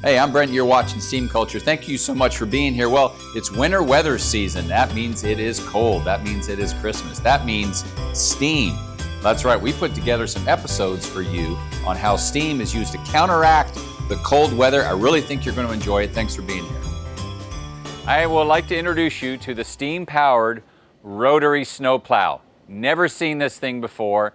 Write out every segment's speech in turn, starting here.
Hey, I'm Brent, you're watching Steam Culture. Thank you so much for being here. Well, it's winter weather season. That means it is cold. That means it is Christmas. That means steam. That's right, we put together some episodes for you on how steam is used to counteract the cold weather. I really think you're going to enjoy it. Thanks for being here. I would like to introduce you to the steam-powered rotary snowplow. Never seen this thing before.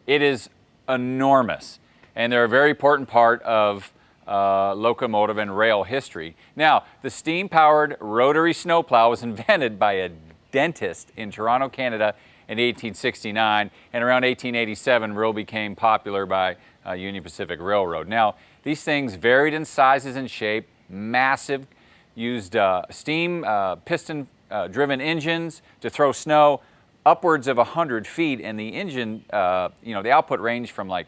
It is enormous, and they're a very important part of locomotive and rail history. Now, the steam-powered rotary snowplow was invented by a dentist in Toronto, Canada in 1869, and around 1887 really became popular by Union Pacific Railroad. Now, these things varied in sizes and shape, massive, used steam piston-driven engines to throw snow upwards of 100 feet, and the engine, the output ranged from like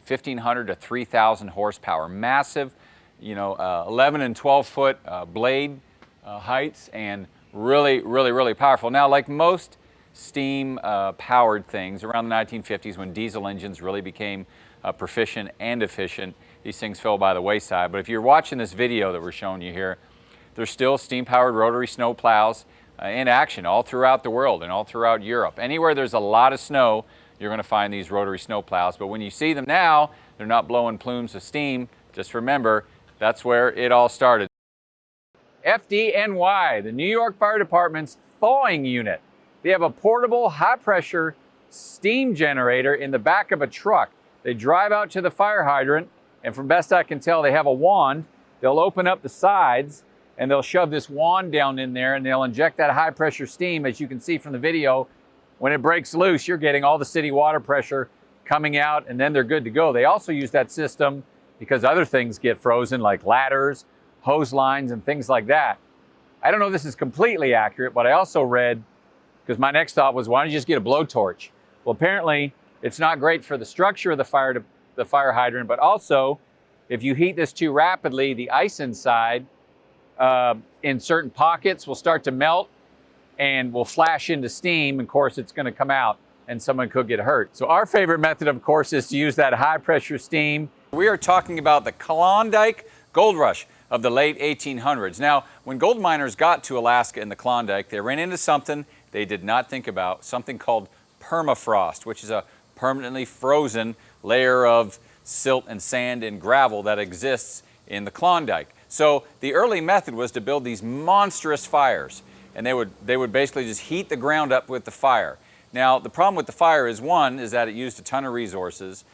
1,500 to 3,000 horsepower. Massive, 11 and 12 foot blade heights, and really powerful. Now, like most steam powered things around the 1950s, when diesel engines really became proficient and efficient, these things fell by the wayside. But if you're watching this video that we're showing you here, there's still steam powered rotary snow plows in action all throughout the world and all throughout Europe. Anywhere there's a lot of snow, you're going to find these rotary snow plows. But when you see them now, they're not blowing plumes of steam. Just remember, that's where it all started. FDNY, the New York Fire Department's thawing unit. They have a portable high-pressure steam generator in the back of a truck. They drive out to the fire hydrant, and from best I can tell, they have a wand. They'll open up the sides, and they'll shove this wand down in there, and they'll inject that high-pressure steam. As you can see from the video, when it breaks loose, you're getting all the city water pressure coming out, and then they're good to go. They also use that system because other things get frozen, like ladders, hose lines, and things like that. I don't know if this is completely accurate, but I also read, because my next thought was, why don't you just get a blowtorch? Well, apparently, it's not great for the structure of the fire hydrant, but also, if you heat this too rapidly, the ice inside in certain pockets will start to melt and will flash into steam. Of course, it's going to come out and someone could get hurt. So our favorite method, of course, is to use that high pressure steam. We are talking about the Klondike Gold Rush of the late 1800s. Now, when gold miners got to Alaska in the Klondike, they ran into something they did not think about, something called permafrost, which is a permanently frozen layer of silt and sand and gravel that exists in the Klondike. So the early method was to build these monstrous fires, and they would basically just heat the ground up with the fire. Now, the problem with the fire is, one, is that it used a ton of resources.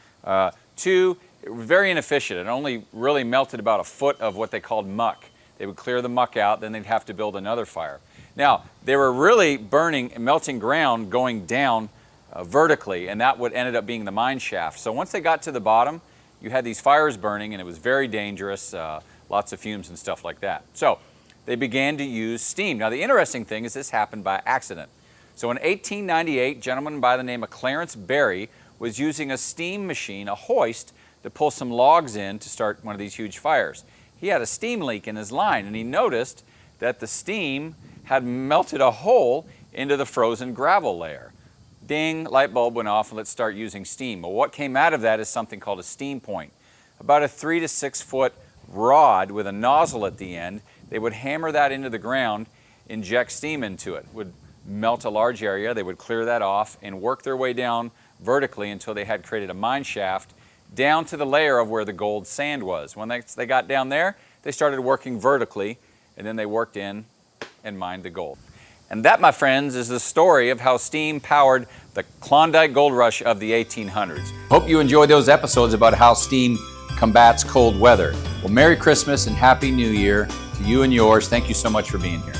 Two, it was very inefficient. It only really melted about a foot of what they called muck. They would clear the muck out, then they'd have to build another fire. Now, they were really burning and melting ground going down vertically, and that what ended up being the mine shaft. So once they got to the bottom, you had these fires burning, and it was very dangerous, lots of fumes and stuff like that. So they began to use steam. Now, the interesting thing is this happened by accident. So in 1898, a gentleman by the name of Clarence Berry was using a steam machine, a hoist, to pull some logs in to start one of these huge fires. He had a steam leak in his line, and he noticed that the steam had melted a hole into the frozen gravel layer. Ding, light bulb went off, and let's start using steam. Well, what came out of that is something called a steam point. About a 3 to 6 foot rod with a nozzle at the end. They would hammer that into the ground, inject steam into it, would melt a large area, they would clear that off and work their way down vertically until they had created a mine shaft down to the layer of where the gold sand was. When they got down there, they started working vertically, and then they worked in and mined the gold. And that, my friends, is the story of how steam powered the Klondike Gold Rush of the 1800s. Hope you enjoy those episodes about how steam combats cold weather. Well, Merry Christmas and Happy New Year to you and yours. Thank you so much for being here.